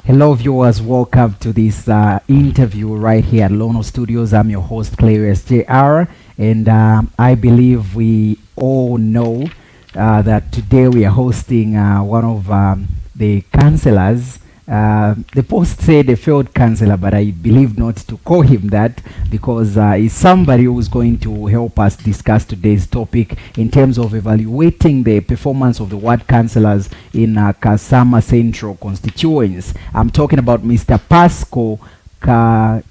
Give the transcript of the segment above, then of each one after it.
Hello viewers, welcome to this interview right here at Lono Studios. I'm your host Clarius JR, and I believe we all know that today we are hosting one of the councilors. The post said a failed councillor, but I believe not to call him that because he's somebody who's going to help us discuss today's topic in terms of evaluating the performance of the ward councillors in Kasama Central constituents. I'm talking about Mr. Pasco Kashimbaya.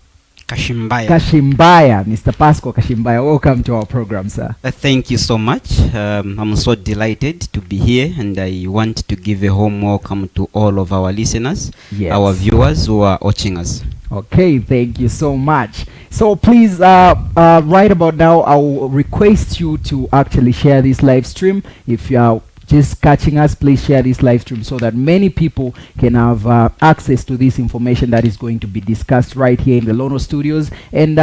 Mr. Pasco Kashimbaya, welcome to our program, sir. Thank you so much. I'm so delighted to be here, and I want to give a warm welcome to all of our listeners, our viewers who are watching us. Okay, thank you so much. So please, right about now, I'll request you to actually share this live stream. If you are just catching us, please share this live stream so that many people can have access to this information that is going to be discussed right here in the Lono Studios. And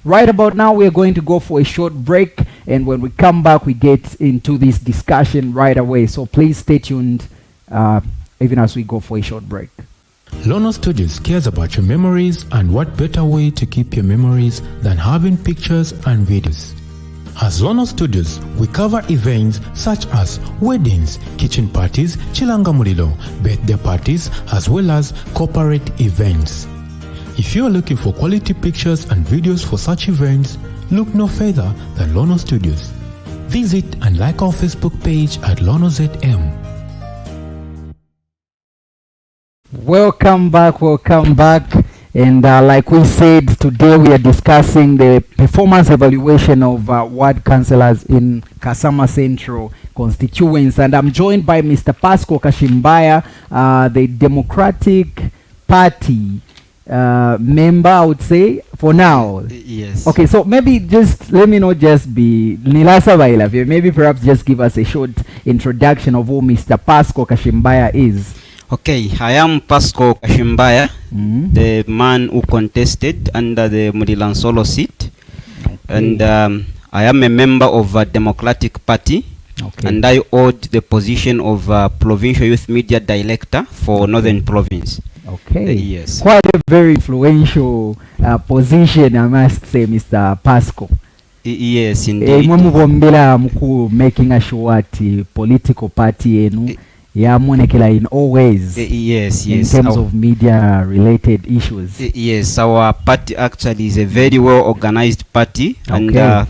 right about now, we're going to go for a short break. And when we come back, we get into this discussion right away. So please stay tuned even as we go for a short break. Lono Studios cares about your memories, and what better way to keep your memories than having pictures and videos. As Lono Studios, we cover events such as weddings, kitchen parties, chilanga mulilo, birthday parties, as well as corporate events. If you are looking for quality pictures and videos for such events, look no further than Lono Studios. Visit and like our Facebook page at LonoZM. Welcome back. And like we said, today we are discussing the performance evaluation of ward councillors in Kasama Central constituents. And I'm joined by Mr. Pasco Kashimbaya, the Democratic Party member, I would say, for now. Yes. Okay, so maybe just let me not just be Nilasa Vailavia. Maybe perhaps just give us a short introduction of who Mr. Pasco Kashimbaya is. Okay, I am Pasco Kashimbaya, the man who contested under the Mudilansolo seat. Okay. And I am a member of a Democratic Party. Okay. And I hold the position of Provincial Youth Media Director for Northern Province. Okay. Yes. Quite a very influential position, I must say, Mr. Pasco. Yes, indeed. Making sure that political party in all ways. Yes. In terms of media related issues. Yes, our party actually is a very well organized party. Okay. And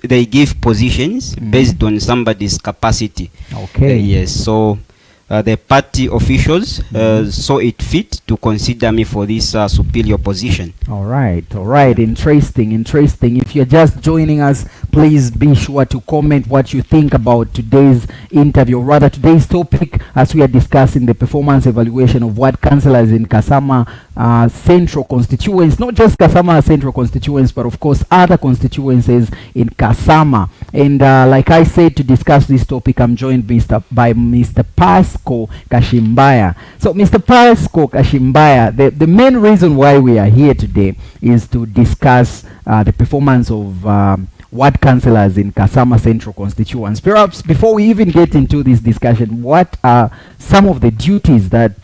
they give positions based on somebody's capacity. Okay. Yes, so the party officials saw it fit to consider me for this superior position. All right. Interesting. If you're just joining us, please be sure to comment what you think about today's interview, or rather today's topic, as we are discussing the performance evaluation of ward councillors in Kasama Central constituents. Not just Kasama Central constituents, but of course other constituencies in Kasama. And like I said, to discuss this topic, I'm joined by Mr. Pasco Kashimbaya. So Mr. Pasco Kashimbaya, the main reason why we are here today is to discuss the performance of ward councillors in Kasama Central constituents. Perhaps before we even get into this discussion, what are some of the duties that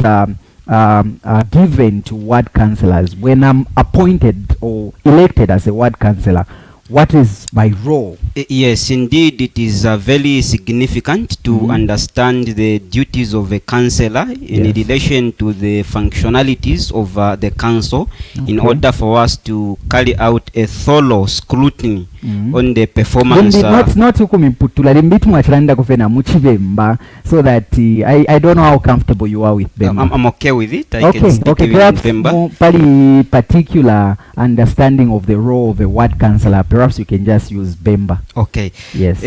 are given to ward councillors when I'm appointed or elected as a ward councillor? What is my role? Yes, indeed, it is very significant to understand the duties of a councillor in relation to the functionalities of the council, in order for us to carry out a thorough scrutiny on the performance. So that I don't know how comfortable you are with them. I'm okay with it. I can speak perhaps more particular understanding of the role of a ward councillor. Perhaps you can just use Bemba. Okay. Yes.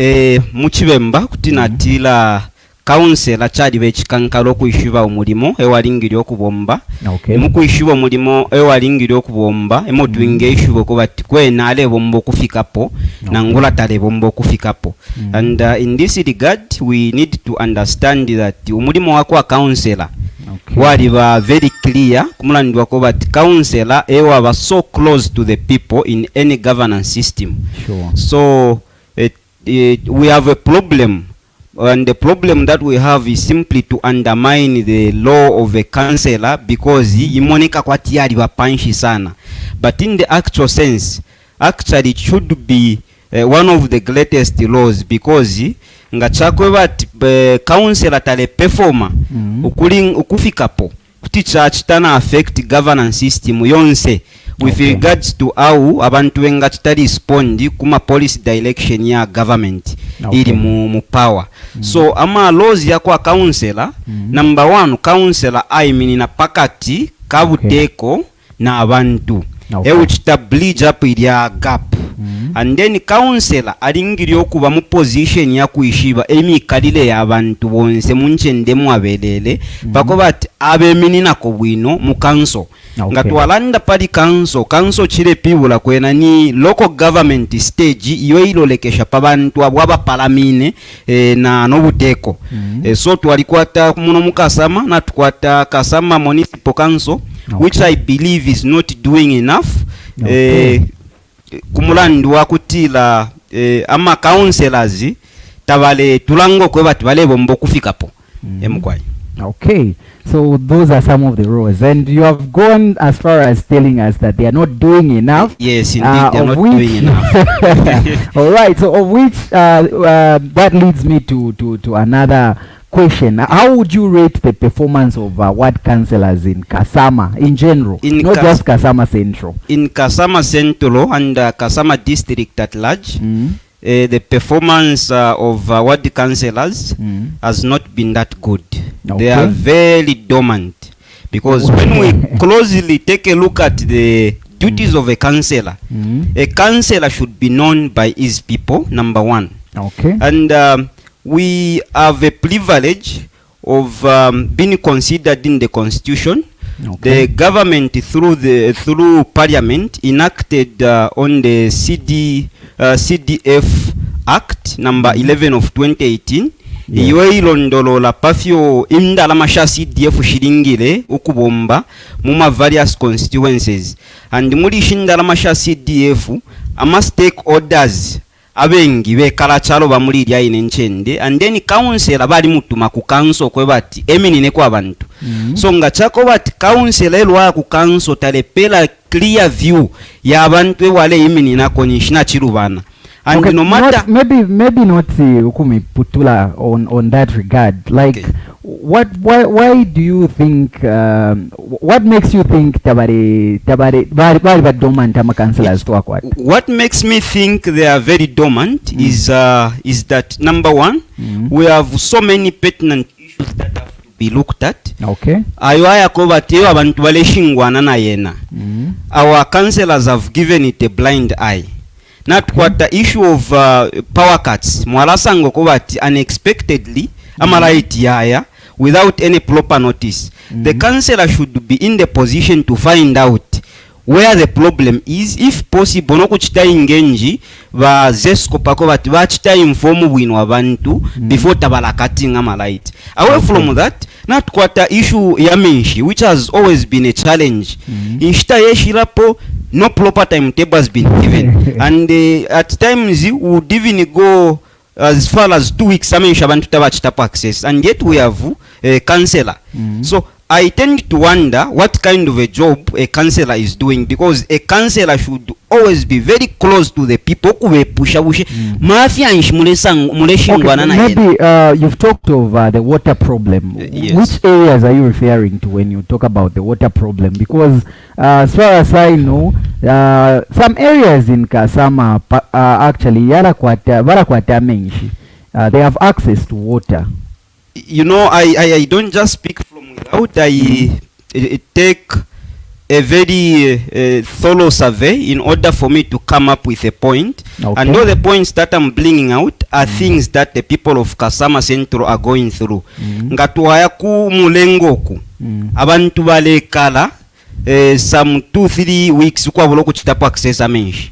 Muchibemba kutinatila council achadi bechikankalo kuishiba omulimo ewalingiri okubomba. Okay. Mukuishiba omulimo ewalingiri okubomba emotuinge ishibo ko bati kwena ale bombo kufikapo nangula tale bombo kufikapo. And in this regard we need to understand that omulimo wako wa councillor waliba very clear kumulandwa ko bati councillor ewa so close to the people in any governance system. Sure. So we have a problem and the problem that we have is simply to undermine the law of a councillor because imoneka kwati yali bapanshi sana, but in the actual sense actually it should be one of the greatest laws because nga chakwe bati councillor tale performer ukufikapo kuti chachitana affect governance system yonse with regards to how abantu wenga chitali respond kuma policy direction ya government ili mu power. So ama laws ya kwa councillor number 1 councillor na pakati kabuteko na abantu ewuchita bridge up ilya gap and then councillor alingiri okuba mu position ya kuishiba emikalile ya abantu bonse munchende abelele bako bati abeminina ko bwino mu council nga twalanda pali council chile pibula kwena ni local government stage iyo ilolekesha pabantu abwaba palamine na nobuteko so twalikwata muno mu Kasama na tukwata Kasama municipal council which I believe is not doing enough kumulandu wakutila ama councillors tabale tulango kwe bati bale bombo kufikapo emkwai. Okay, so those are some of the roles, and you have gone as far as telling us that they are not doing enough. Yes, indeed, they are not doing enough. All right, so of which that leads me to another question. How would you rate the performance of ward councillors in Kasama in general, not just Kasama Central? In Kasama Central and Kasama district at large, the performance of ward councillors has not been that good. They are very dormant because when we closely take a look at the duties of a councillor should be known by his people, number 1. And we have a privilege of being considered in the constitution. The government through parliament enacted on the CDF Act number 11 of 2018 iyo ilondolola pafyo indala masha CDF shilingile ukubomba muma various constituencies and muri shindala masha CDF ama stakeholders abengi bekala chalo bamuli lya inenchende and then council abali mutuma ku council kwe bati eminine kwa abantu so nga chako bati council elwa ku council talepela clear view ya abantu wale eminina konishina chirubana. And no matter maybe not ukumi putula on that regard, like why do you think what makes you think tabari dormant ama councillors to acquire? What makes me think they are very dormant is that number 1 we have so many pertinent issues that have to be looked at. Ayo kobatiyo abantu baleshingwana na yena. Our councillors have given it a blind eye. Not what the issue of power cuts mwalasango kubati unexpectedly amalaiti yaya without any proper notice. The councillor should be in the position to find out where the problem is, if possible no kuchita ingenji ba zesko pako bati bachita informu bwino abantu before tabalakating amalaiti. Away from that, not kwata issue ya menshi which has always been a challenge. Inshita yeshirapo no proper timetable has been given and at times we would even go as far as 2 weeks amensha abantu tabachita access and yet we have a councillor. So I tend to wonder what kind of a job a councillor is doing, because a councillor should always be very close to the people. Maybe you've talked of the water problem. Yes. Which areas are you referring to when you talk about the water problem? Because as far as I know, some areas in Kasama actually they have access to water. You know, I don't just speak from without. I take a very thorough survey in order for me to come up with a point. And all the points that I'm bringing out are things that the people of Kasama Central are going through. Ngatuaya ku mulengoku abantu bale kala some 2-3 weeks kwa buloku chitapo access amenshi.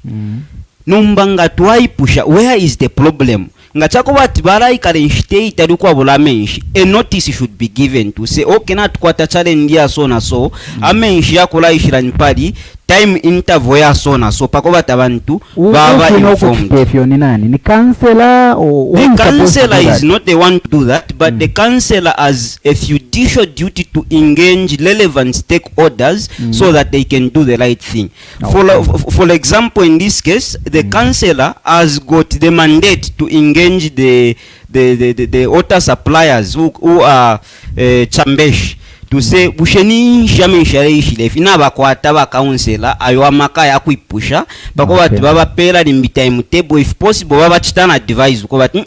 Numba ngatuai pusha, where is the problem? Ngachako bati barai kale nshite italikuwa bulamenshi. A notice should be given to say okay, not kwata challenge ya so na so amenshi yakola ishira nipali time interval ya sona so pakobata abantu baba informed. Ni councillor or the councillor is not the one to do that, but the councillor has a judicial duty to engage relevant stakeholders so that they can do the right thing. For example, in this case, the councillor has got the mandate to engage the water suppliers who are Chambesh, to say busheni shame share if nabakwata ba councillor ayo amaka ya kuipusha bako bati baba pera limbi time table if possible baba chitana advise ko bati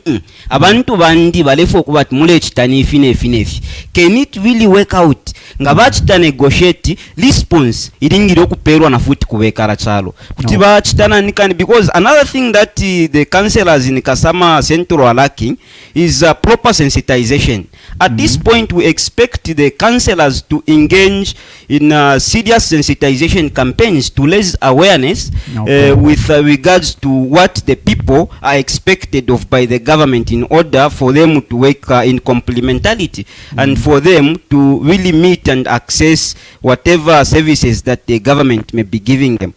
abantu bandi balefo ko bati mule chitani ifinefi can it really work out nga bachita negotiate response iringiro kuperwa na futi kubekara chalo kuti bachitana nikani, because another thing that the councillors in Kasama Central are lacking is proper sensitization. At this point we expect the councillors to engage in serious sensitization campaigns to raise awareness with regards to what the people are expected of by the government in order for them to work in complementarity and for them to really meet and access whatever services that the government may be giving them.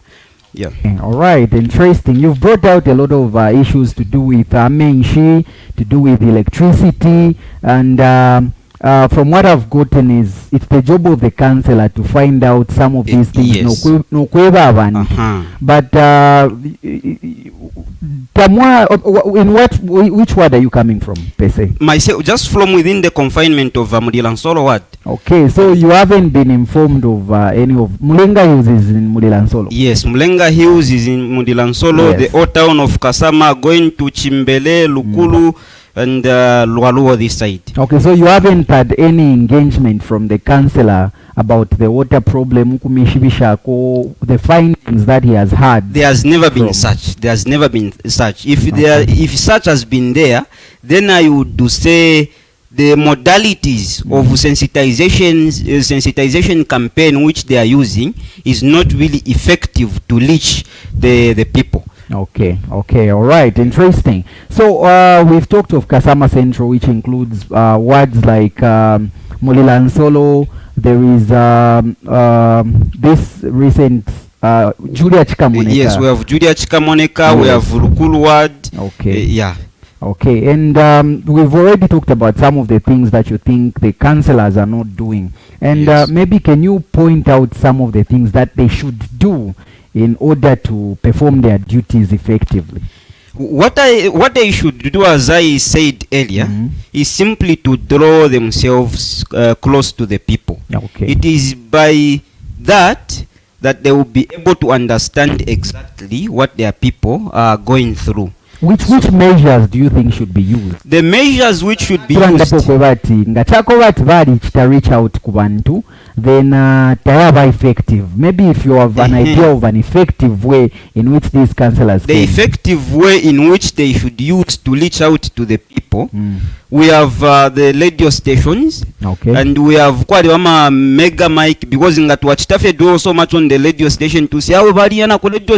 Yeah. All right, interesting. You've brought out a lot of issues to do with menshi, to do with electricity, and from what I've gotten is it's the job of the councillor to find out some of these things. Yes. But in which ward are you coming from, per se? Myself, just from within the confinement of Mudilansolo ward. Okay, so you haven't been informed of any of Mulenga Hills is in Mudilansolo? Yes, Mulenga Hills is in Mudilansolo, yes. The old town of Kasama, going to Chimbele, Lukulu, and Lualuo this side. Okay, so you haven't had any engagement from the councillor about the water problem, the findings that he has had? There has never been such. There has never been such. If such has been there, then I would say the modalities of sensitization campaign which they are using is not really effective to reach the people. Okay, all right, interesting. So we've talked of Kasama Central, which includes wards like Mulilansolo. There is this recent Julia Chikamoneka. Yes, we have Julia Chikamoneka, we have Lukulu ward. Okay. Yeah. Okay, and we've already talked about some of the things that you think the councillors are not doing. And yes. Maybe can you point out some of the things that they should do in order to perform their duties effectively? What they should do, as I said earlier, is simply to draw themselves close to the people. Okay. It is by that they will be able to understand exactly what their people are going through. Which measures do you think should be used? The measures which should be used. Reach out to Kubantu, then effective. Maybe if you have an idea of an effective way in which these councillors effective way in which they should use to reach out to the people. We have the radio stations, and we have quite a mega mic, because in that watch do so much on the radio station to say how radio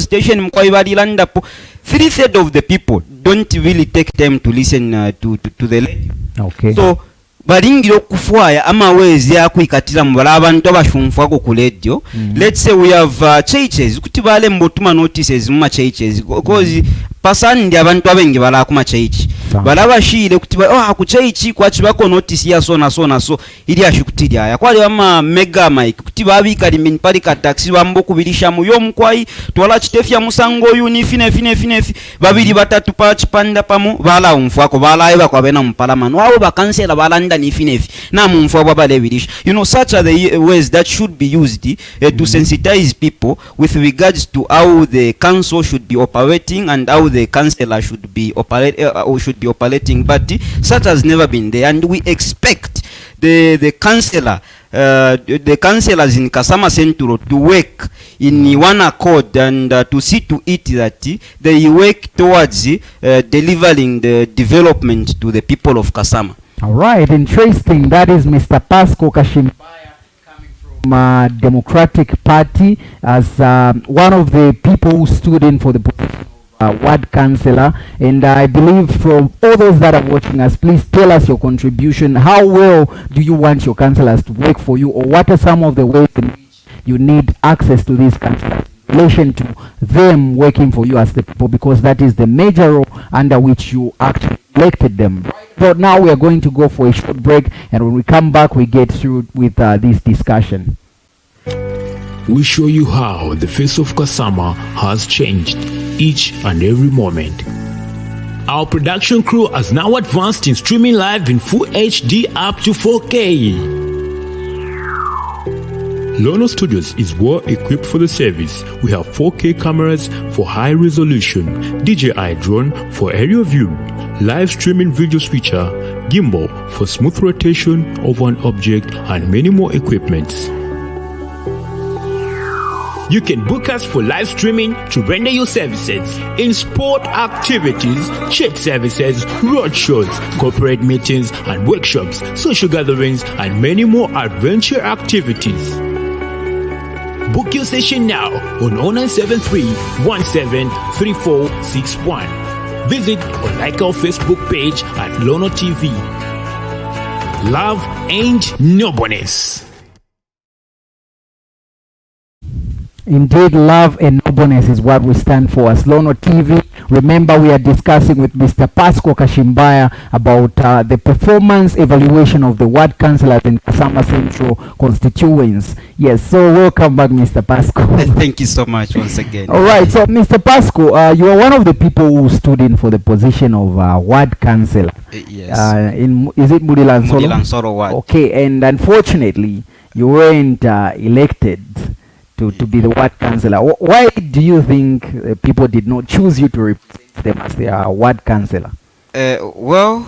station 3/3 of the people don't really take time to listen to the radio. Okay. So balingiro kufwaya ama wezi ya kuikatira mbala abantu abashumfwa ku radio. Let's say we have churches kuti bale mbotuma notices mu churches, because pasani ndi abantu abengi bala ku church balabashire kuti ku church kwachibako notice ya so ili ashikutirya yakwali ama mega mic kuti babika limin pali ka taxi bambo kubilisha mu yomkwai twala chitefya musango yuni fine babiri batatu pa chipanda pamo bala umfwako bala eba kwa bena mpalamano wao bakansela balanda ni fine na mumfwa baba bilisha. You know, such are the ways that should be used to sensitize people with regards to how the council should be operating and how the councillor should be operating, but such has never been there, and we expect the councillors in Kasama Central to work in one accord and to see to it that they work towards delivering the development to the people of Kasama. All right, interesting. That is Mr. Pasco Kashimbaya coming from Democratic Party as one of the people who stood in for the position of ward councillor. And I believe from all those that are watching us, please tell us your contribution. How well do you want your councillors to work for you, or what are some of the ways in which you need access to these councillors? relation to them working for you as the people, because that is the major role under which you actually elected them. So now we are going to go for a short break, and when we come back, we get through with this discussion. We show you how the face of Kasama has changed each and every moment. Our production crew has now advanced in streaming live in full HD up to 4K. Lono Studios is well equipped for the service. We have 4K cameras for high resolution, DJI drone for aerial view, live streaming video switcher, gimbal for smooth rotation of an object, and many more equipments. You can book us for live streaming to render your services in sport activities, church services, road shows, corporate meetings and workshops, social gatherings, and many more adventure activities. Book your session now on 0973 173461. Visit or like our Facebook page at Lono TV. Love ain't no bonus. Indeed, love and nobleness is what we stand for as Lono TV. Remember, we are discussing with Mr. Pasco Kashimbaya about the performance evaluation of the ward councillors in Kasama Central constituents. Yes, so welcome back, Mr. Pasco. Thank you so much once again. All right, so Mr. Pasco, you are one of the people who stood in for the position of ward councillor. Yes. Is it Mudilansoro? Mudilansoro ward. Okay, and unfortunately, you weren't elected to be the ward councillor. Why do you think people did not choose you to represent them as their ward councillor? Well,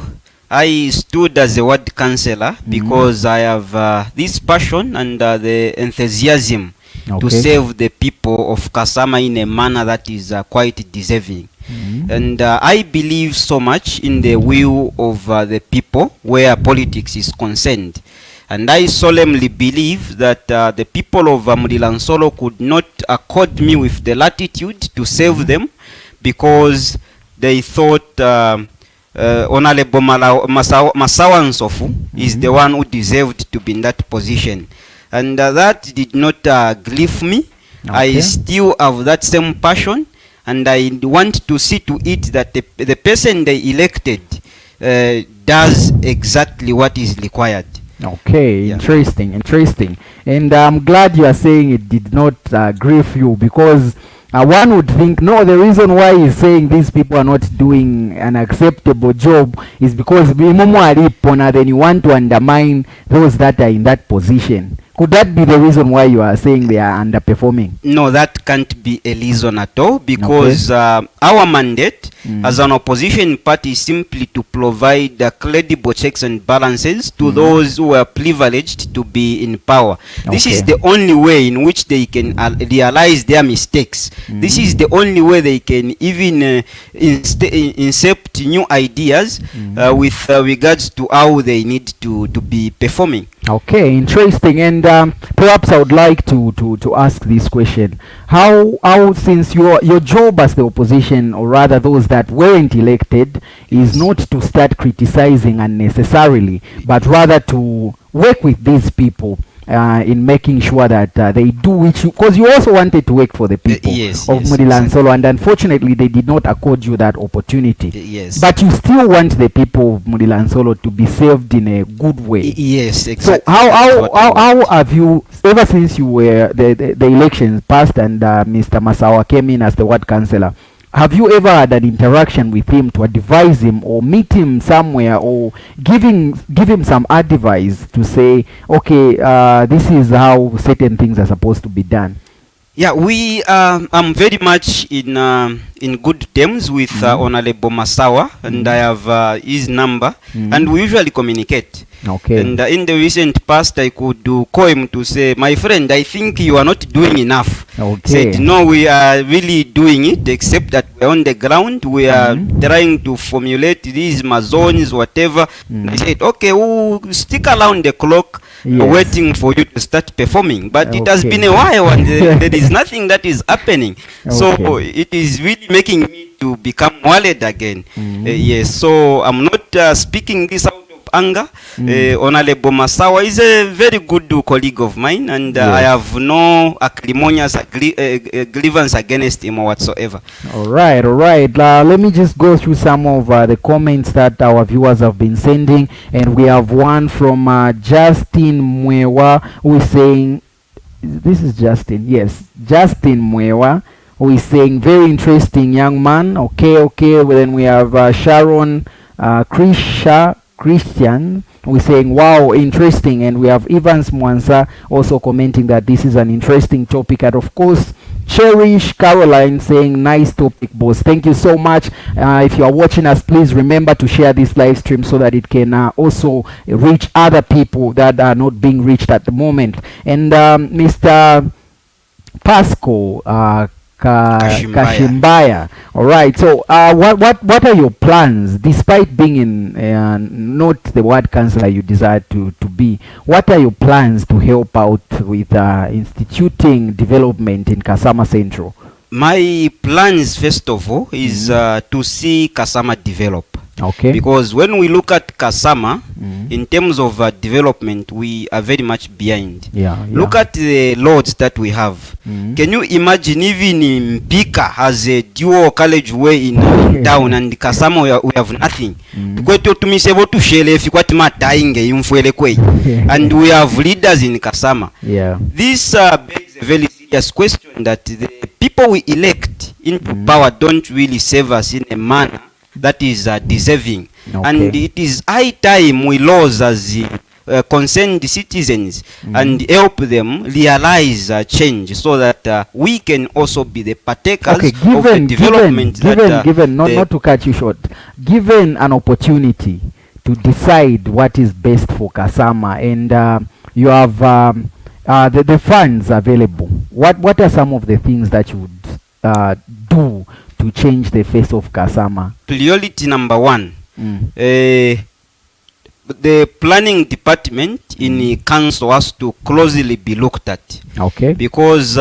I stood as a ward councillor because I have this passion and the enthusiasm to serve the people of Kasama in a manner that is quite deserving. And I believe so much in the will of the people where politics is concerned. And I solemnly believe that the people of Mudilansoro could not accord me with the latitude to serve them because they thought Honorable Masawa Nsofu is the one who deserved to be in that position. And that did not grieve me. I still have that same passion, and I want to see to it that the person they elected does exactly what is required. Okay, yeah. Interesting. And I'm glad you are saying it did not grieve you, because one would think, no, the reason why he's saying these people are not doing an acceptable job is because then you want to undermine those that are in that position. Could that be the reason why you are saying they are underperforming? No, that can't be a reason at all, because our mandate as an opposition party is simply to provide credible checks and balances to those who are privileged to be in power. This is the only way in which they can realize their mistakes. This is the only way they can even incept new ideas with regards to how they need to be performing. Okay, interesting. And perhaps I would like to ask this question: how since your job as the opposition, or rather those that weren't elected, is not to start criticizing unnecessarily, but rather to work with these people in making sure that they do which, because you also wanted to work for the people of Mudilansoro, and unfortunately they did not accord you that opportunity. But you still want the people of Mudilansoro to be served in a good way. Yes, exactly. So how have you, ever since you were the elections passed and Mr. Masawa came in as the ward councillor, have you ever had an interaction with him to advise him, or meet him somewhere, or give him some advice to say, okay, this is how certain things are supposed to be done? Yeah, we I'm very much in good terms with Honorable Masawa, and I have his number, and we usually communicate. And in the recent past, I could call him to say, my friend, I think you are not doing enough. Said, no, we are really doing it, except that we're on the ground. We are trying to formulate these zones, whatever. I said, okay, we'll stick around the clock, waiting for you to start performing. But it has been a while, and there is nothing that is happening. So it is really making me to become worried again. Yes, so I'm not speaking this out of anger. Honorable Masawa is a very good colleague of mine, and I have no acrimonious grievance against him whatsoever. All right. Let me just go through some of the comments that our viewers have been sending, and we have one from Justin Mwewa, who is saying, this is Justin, yes, Justin Mwewa, who is saying, very interesting young man. Okay. Well, then we have Sharon Christian, who is saying, wow, interesting. And we have Evans Mwansa also commenting that this is an interesting topic. And of course, Cherish Caroline saying, nice topic, boss. Thank you so much. If you are watching us, please remember to share this live stream so that it can also reach other people that are not being reached at the moment. And Mr. Pasco Kashimbaya. All right. So, what are your plans, despite being in not the ward councillor you desire to be? What are your plans to help out with instituting development in Kasama Central? My plans, first of all, is to see Kasama develop. Okay. Because when we look at Kasama, in terms of development, we are very much behind. Look at the roads that we have. Can you imagine even Mbika has a dual carriageway in town, and Kasama we have nothing. And we have leaders in Kasama. This begs a very serious question that the people we elect into power don't really serve us in a manner that is deserving. And it is high time we laws as concerned citizens and help them realize change, so that we can also be the partakers of the development. Not to cut you short, given an opportunity to decide what is best for Kasama, and you have the funds available, what are some of the things that you would do to change the face of Kasama? Priority number one, the planning department in council has to closely be looked at. Okay. Because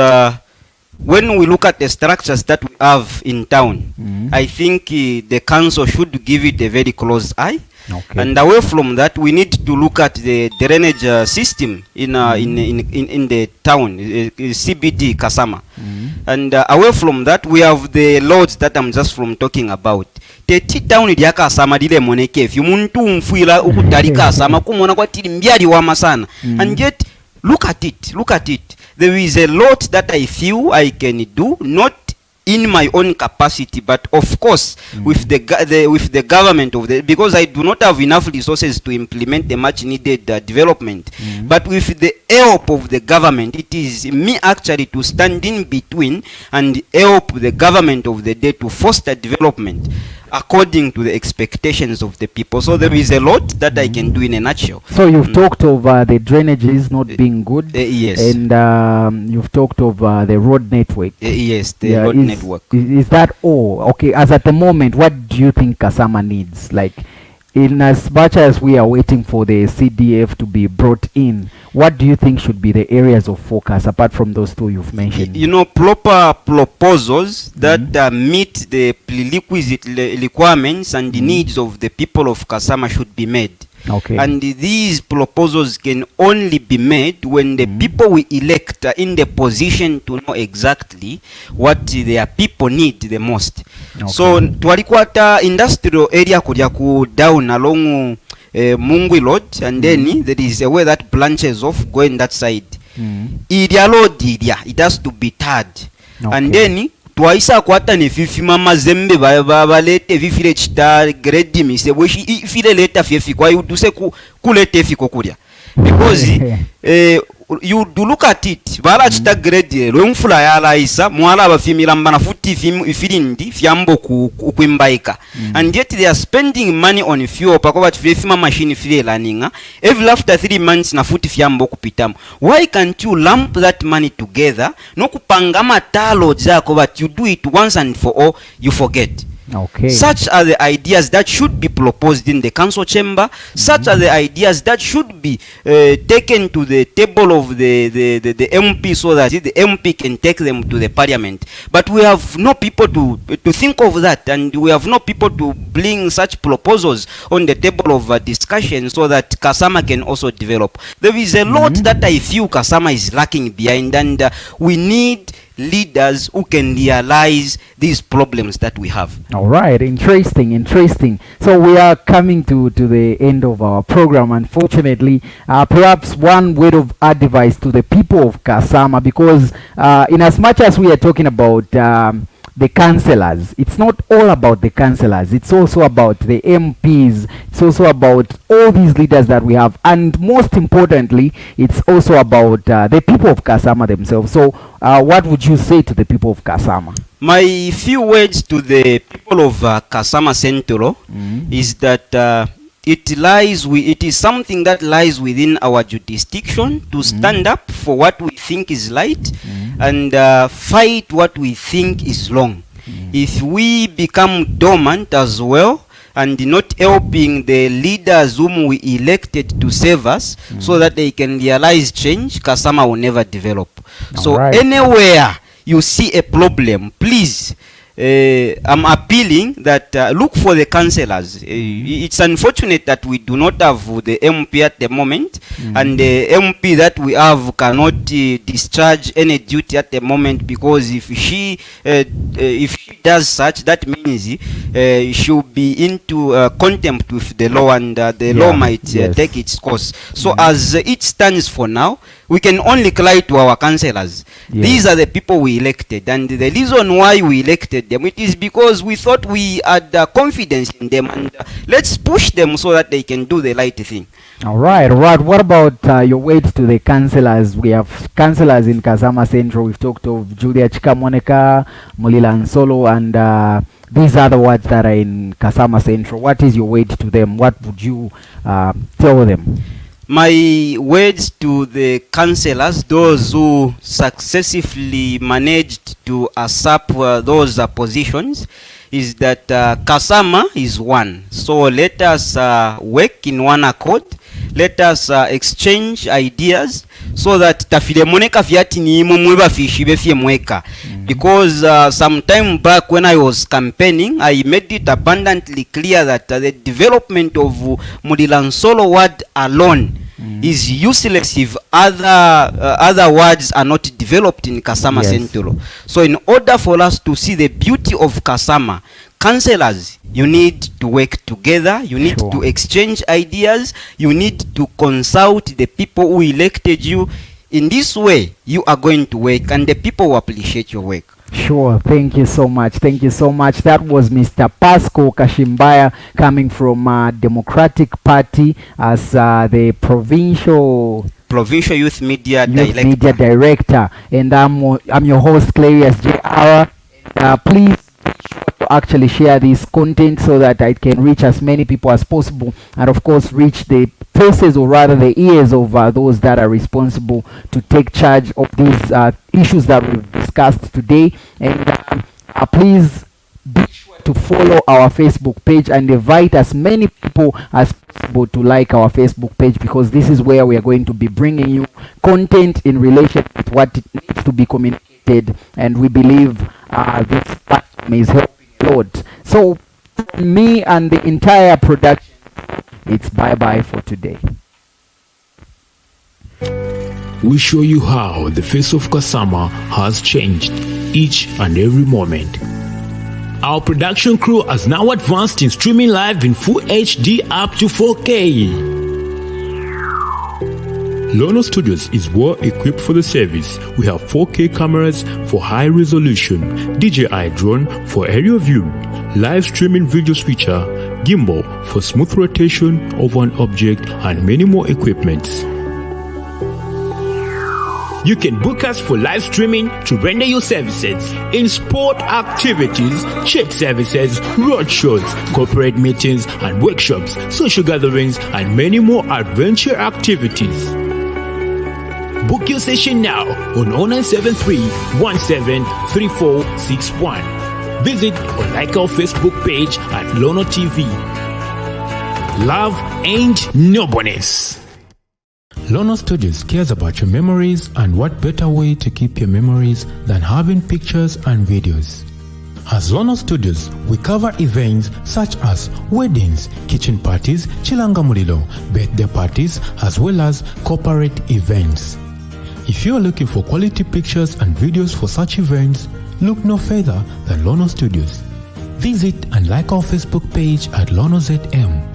when we look at the structures that we have in town, I think the council should give it a very close eye. Okay. And away from that, we need to look at the drainage system in the town, CBD Kasama. And away from that, we have the roads that I'm just from talking about. Teti town ya Kasama dile moneke if muntu mfuila ukutari Kasama kumona kwa tili mbiari wa masana. And yet, look at it. There is a lot that I feel I can do, not in my own capacity, but of course with the government of the, because I do not have enough resources to implement the much needed development. But with the help of the government, it is me actually to stand in between and help the government of the day to foster development according to the expectations of the people. So there is a lot that I can do in a nutshell. So you've talked of the drainages not being good. Yes. And you've talked of the road network. Yes, the road network. Is that all? Okay, as at the moment, what do you think Kasama needs? Like, in as much as we are waiting for the CDF to be brought in, what do you think should be the areas of focus apart from those two you've mentioned? You know, proper proposals that meet the prerequisite requirements and the needs of the people of Kasama should be made. Okay. And these proposals can only be made when the people we elect are in the position to know exactly what their people need the most. Okay. So twalikwata industrial area kujya ku down along Mungwi Road, and then there is a way that branches off going that side. Idia road it has to be tarred. Okay. And then twaisa kwata ne fifi mama zembe balete vifile chita grade mise bweshi ifile leta fifi kwa yuduse kulete fiko kulya, because you do look at it bala chita grade lwemfula ya laisa mwala abafimira mbana futi ifilindi fyambo kwimbaika. And yet they are spending money on fuel pakoba tifima machine file laninga every after 3 months na futi fyambo kupitamu. Why can't you lump that money together no kupanga matalo zako, but you do it once and for all, you forget. Okay. Such are the ideas that should be proposed in the council chamber. Such are the ideas that should be taken to the table of the MP, so that the MP can take them to the parliament. But we have no people to think of that, and we have no people to bring such proposals on the table of discussion, so that Kasama can also develop. There is a lot that I feel Kasama is lacking behind, and we need leaders who can realize these problems that we have. All right, interesting. So we are coming to the end of our program. Unfortunately, perhaps one word of advice to the people of Kasama, because in as much as we are talking about the councillors, it's not all about the councillors, it's also about the MPs, it's also about all these leaders that we have, and most importantly, it's also about the people of Kasama themselves. So what would you say to the people of Kasama? My few words to the people of Kasama Central is that it is something that lies within our jurisdiction to stand up for what we think is right and fight what we think is wrong. If we become dormant as well and not helping the leaders whom we elected to save us so that they can realize change, Kasama will never develop. So anywhere you see a problem, please, I'm appealing that look for the councillors. It's unfortunate that we do not have the MP at the moment, and the MP that we have cannot discharge any duty at the moment, because if she does such, that means she will be into contempt with the law, and the law might take its course. So as it stands for now, we can only cry to our councillors. These are the people we elected, and the reason why we elected them, it is because we thought we had confidence in them, and let's push them so that they can do the right thing. All right. What about your words to the councillors? We have councillors in Kasama Central. We've talked of Julia Chikamoneka, Mulila Nsolo, and these are the words that are in Kasama Central. What is your word to them? What would you tell them? My words to the councillors, those who successfully managed to usurp those positions, is that Kasama is one. So let us work in one accord. Let us exchange ideas so that tafilemoneka fiati ni mumweba fishibe fie mweka. Because some time back when I was campaigning, I made it abundantly clear that the development of Mudilansolo ward alone is useless if other words are not developed in Kasama Central. So in order for us to see the beauty of Kasama, councillors, you need to work together, you need to exchange ideas, you need to consult the people who elected you. In this way, you are going to work, and the people will appreciate your work. Sure. Thank you so much. That was Mr. Pasco Kashimbaya, coming from Democratic Party as the provincial Youth Media Director. And I'm your host, Clarius J.R. Please actually share this content so that it can reach as many people as possible, and of course reach the faces, or rather the ears of those that are responsible to take charge of these issues that we've discussed today. And please be sure to follow our Facebook page and invite as many people as possible to like our Facebook page, because this is where we are going to be bringing you content in relation with what it needs to be communicated, and we believe this platform is helping a lot. So from me and the entire production, it's bye-bye for today. We show you how the face of Kasama has changed each and every moment. Our production crew has now advanced in streaming live in full HD up to 4K. Lono Studios is well equipped for the service. We have 4K cameras for high resolution, DJI drone for aerial view, live streaming video switcher, gimbal for smooth rotation of an object, and many more equipments. You can book us for live streaming to render your services in sport activities, church services, road shows, corporate meetings and workshops, social gatherings, and many more adventure activities. Book your session now on 0973 173461. Visit or like our Facebook page at Lono TV. Love ain't no bonus. Lono Studios cares about your memories, and what better way to keep your memories than having pictures and videos. As Lono Studios, we cover events such as weddings, kitchen parties, chilanga mulilo, birthday parties, as well as corporate events. If you are looking for quality pictures and videos for such events, look no further than Lono Studios. Visit and like our Facebook page at Lono ZM.